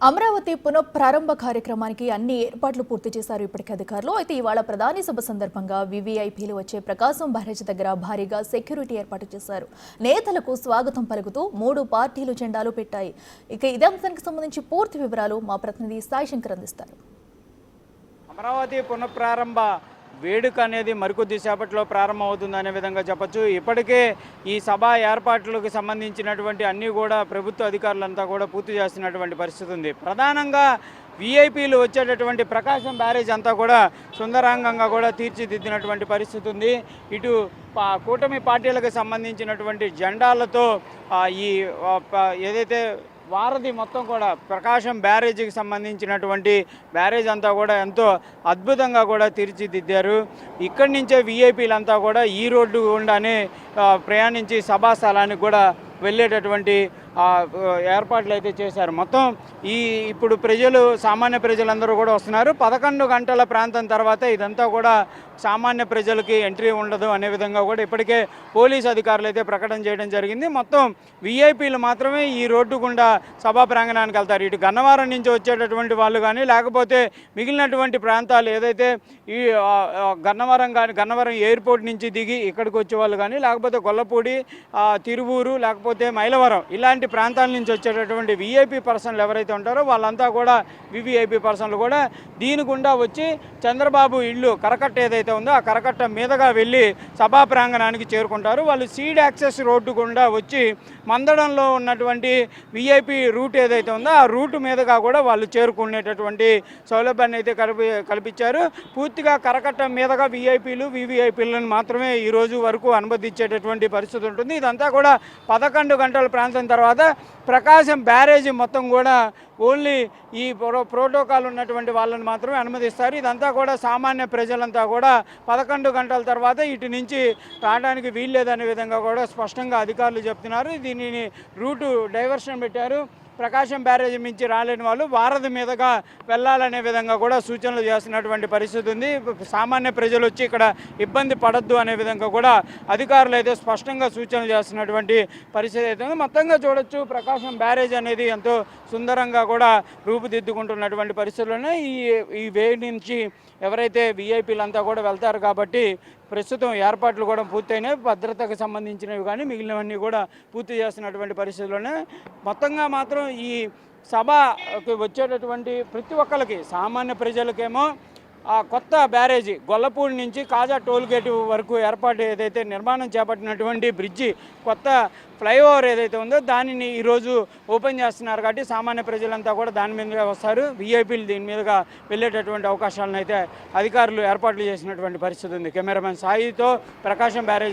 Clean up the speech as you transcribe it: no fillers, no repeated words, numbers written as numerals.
అమరావతి పునఃప్రారంభ కార్యక్రమానికి అన్ని ఏర్పాట్లు పూర్తి చేశారు ఇప్పటికే అధికారులు. అయితే ఇవాళ ప్రధాని సభ సందర్భంగా వివిఐపీలు వచ్చే ప్రకాశం బ్యారేజ్ దగ్గర భారీగా సెక్యూరిటీ ఏర్పాటు చేశారు. నేతలకు స్వాగతం పలుకుతూ 3 పార్టీలు జెండాలు పెట్టాయి. ఇక ఇదే అంశానికి సంబంధించి పూర్తి వివరాలు మా ప్రతినిధి సాయి శంకర్ అందిస్తారు. అమరావతి పునఃప్రారంభ వేడుక అనేది మరికొద్ది సేపట్లో ప్రారంభమవుతుందనే విధంగా చెప్పచ్చు. ఇప్పటికే ఈ సభ ఏర్పాట్లకు సంబంధించినటువంటి అన్నీ కూడా ప్రభుత్వ అధికారులంతా కూడా పూర్తి చేస్తున్నటువంటి పరిస్థితి ఉంది. ప్రధానంగా విఐపీలు వచ్చేటటువంటి ప్రకాశం బ్యారేజ్ అంతా కూడా సుందరాంగంగా కూడా తీర్చిదిద్దినటువంటి పరిస్థితి ఉంది. ఇటు కూటమి పార్టీలకు సంబంధించినటువంటి జెండాలతో ఈ ఏదైతే వారధి మొత్తం కూడా ప్రకాశం బ్యారేజీకి సంబంధించినటువంటి బ్యారేజ్ అంతా కూడా ఎంతో అద్భుతంగా కూడా తీర్చిదిద్దారు. ఇక్కడి నుంచే విఐపీలంతా కూడా ఈ రోడ్డు గుండానే ప్రయాణించి సభా స్థలానికి కూడా వెళ్ళేటటువంటి ఏర్పాట్లు అయితే చేశారు. మొత్తం ఇప్పుడు సామాన్య ప్రజలందరూ కూడా వస్తున్నారు. 11 గంటల ప్రాంతం తర్వాత ఇదంతా కూడా సామాన్య ప్రజలకి ఎంట్రీ ఉండదు అనే విధంగా కూడా ఇప్పటికే పోలీసు అధికారులు అయితే ప్రకటన చేయడం జరిగింది. మొత్తం విఐపీలు మాత్రమే ఈ రోడ్డు గుండా సభా ప్రాంగణానికి వెళ్తారు. ఇటు గన్నవరం నుంచి వచ్చేటటువంటి వాళ్ళు కానీ, లేకపోతే మిగిలినటువంటి ప్రాంతాలు ఏదైతే ఈ గన్నవరం ఎయిర్పోర్ట్ నుంచి దిగి ఇక్కడికి వచ్చే వాళ్ళు కానీ, లేకపోతే గొల్లపూడి, తిరువూరు, లేకపోతే మైలవరం ఇలాంటి ప్రాంతాల నుంచి వచ్చేటటువంటి విఐపీ పర్సన్లు ఎవరైతే ఉంటారో వాళ్ళంతా కూడా వివిఐపీ పర్సన్లు కూడా దీని గుండా వచ్చి చంద్రబాబు ఇల్లు కరకట్ట ఏదైతే ఉందో ఆ కరకట్ట మీదుగా వెళ్ళి సభా ప్రాంగణానికి చేరుకుంటారు. వాళ్ళు సీడ్ యాక్సెస్ రోడ్డు గుండా వచ్చి మందడంలో ఉన్నటువంటి విఐపీ రూట్ ఏదైతే ఉందో ఆ రూటు మీదుగా కూడా వాళ్ళు చేరుకునేటటువంటి సౌలభ్యాన్ని అయితే కల్పించారు. పూర్తిగా కరకట్ట మీదుగా విఐపీలు వివిఐపీలను మాత్రమే ఈరోజు వరకు అనుమతించేటటువంటి పరిస్థితి ఉంటుంది. ఇదంతా కూడా 11 గంటల ప్రాంతం తర్వాత ప్రకాశం బ్యారేజీ మొత్తం కూడా ఓన్లీ ఈ ప్రోటోకాల్ ఉన్నటువంటి వాళ్ళని మాత్రమే అనుమతిస్తారు. ఇదంతా కూడా సామాన్య ప్రజలంతా కూడా 11 గంటల తర్వాత ఇటు నుంచి రావడానికి వీల్లేదనే విధంగా కూడా స్పష్టంగా అధికారులు చెప్తున్నారు. దీనిని రూటు డైవర్షన్ పెట్టారు. ప్రకాశం బ్యారేజీ నుంచి రాలేని వాళ్ళు వారధి మీదుగా వెళ్ళాలనే విధంగా కూడా సూచనలు చేస్తున్నటువంటి పరిస్థితి ఉంది. సామాన్య ప్రజలు వచ్చి ఇక్కడ ఇబ్బంది పడద్దు అనే విధంగా కూడా అధికారులు అయితే స్పష్టంగా సూచనలు చేస్తున్నటువంటి పరిస్థితి అయితే ఉంది. మొత్తంగా చూడొచ్చు ప్రకాశం బ్యారేజ్ అనేది ఎంతో సుందరంగా కూడా రూపుదిద్దుకుంటున్నటువంటి పరిస్థితుల్లోనే ఈ వే నుంచి ఎవరైతే విఐపీలంతా కూడా వెళ్తారు కాబట్టి ప్రస్తుతం ఏర్పాట్లు కూడా పూర్తయినాయి. భద్రతకు సంబంధించినవి కానీ మిగిలినవన్నీ కూడా పూర్తి చేస్తున్నటువంటి పరిస్థితుల్లోనే మొత్తంగా మాత్రం ఈ సభకి వచ్చేటటువంటి ప్రతి ఒక్కరికి సామాన్య ప్రజలకేమో కొత్త బ్యారేజీ గొల్లపూడి నుంచి కాజా టోల్గేట్ వరకు ఏర్పాటు ఏదైతే నిర్మాణం చేపట్టినటువంటి బ్రిడ్జి కొత్త ఫ్లైఓవర్ ఏదైతే ఉందో దానిని ఈరోజు ఓపెన్ చేస్తున్నారు కాబట్టి సామాన్య ప్రజలంతా కూడా దాని మీదుగా వస్తారు. విఐపీలు దీని మీదుగా వెళ్ళేటటువంటి అవకాశాలను అయితే అధికారులు ఏర్పాట్లు చేసినటువంటి పరిస్థితి ఉంది. కెమెరామెన్ సాయితో ప్రకాశం బ్యారేజ్.